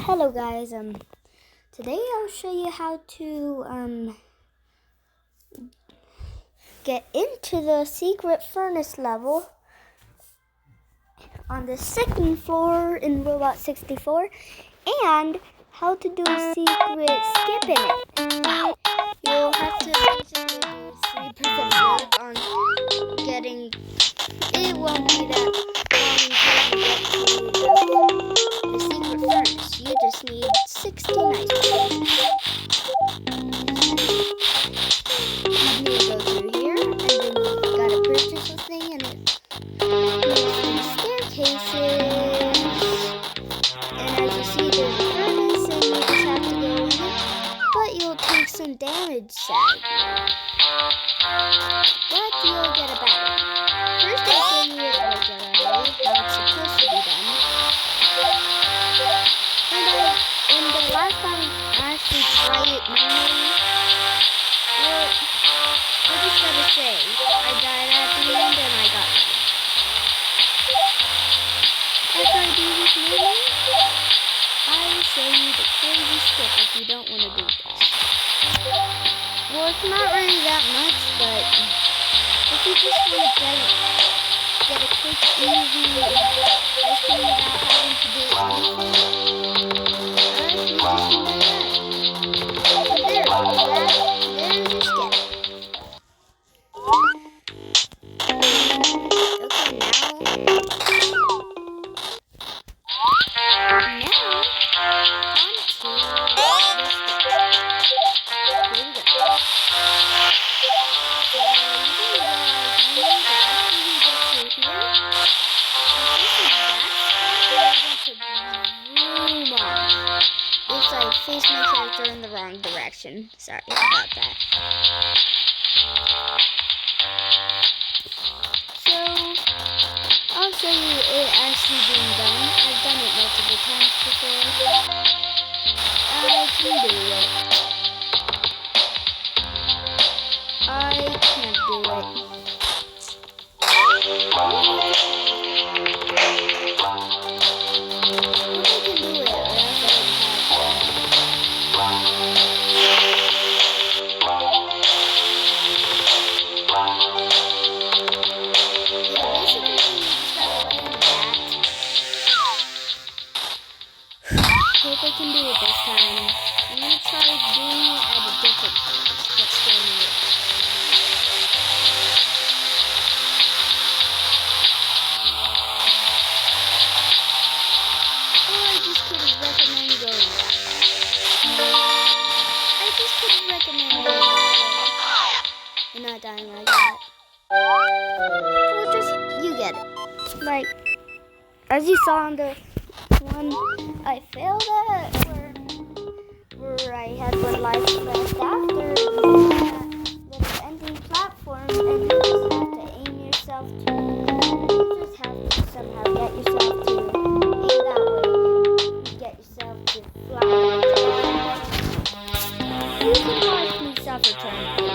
Hello guys, today I'll show you how to get into the secret furnace level on the second floor in Robot 64 and how to do a secret skip in it. You'll have to basically do 3% work on getting, it won't be that long until you get to the secret furnace. You just need 16 items. You need to go through here, and then you gotta purchase a thing, and it makes these staircases. And as you see, there's a furnace, and you just have to go in it. But you'll take some damage, sadly. But you'll get a battery. First, I'll show you how it's supposed to be done. And the last time I actually tried it manually, well, I just gotta say, I died at the end and I got it. After I do this manually, I will show you the crazy skip if you don't want to do this. Well, it's not really that much, but if you just want to get a quick, easy ice cream without having to do anything, you just do like that. So there's your skip. Okay, now onto this skip. Here we go. Oops, I faced my character in the wrong direction. Sorry about that. So, I'll show you it actually being done. I've done it multiple times before. I can do it. I can't do it. Hope I can do it this time. I'm gonna try doing it at a different place, but still in it. Or I just could recommend going that way. And not dying like that. Well, just, you get it. Like, as you saw on the one I failed at, where I had one life left after that little ending platform, and you just have to aim yourself to, you just have to somehow get yourself to aim that way, and get yourself to fly. You can watch me suffer trying to do that.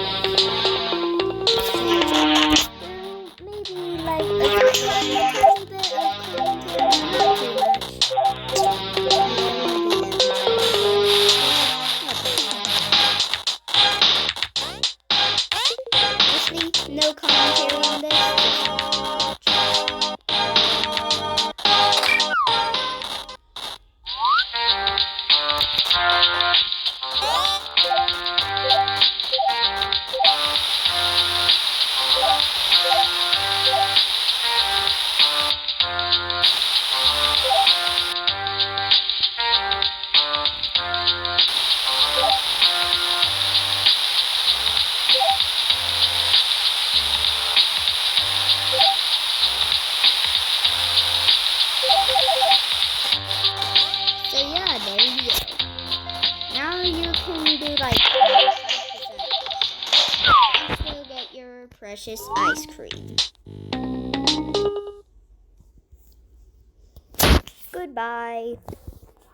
Maybe like a little bit of commentary, not too much. No commentary on this. So yeah, there you go. Now you can do like 5% and still get your precious ice cream. Goodbye.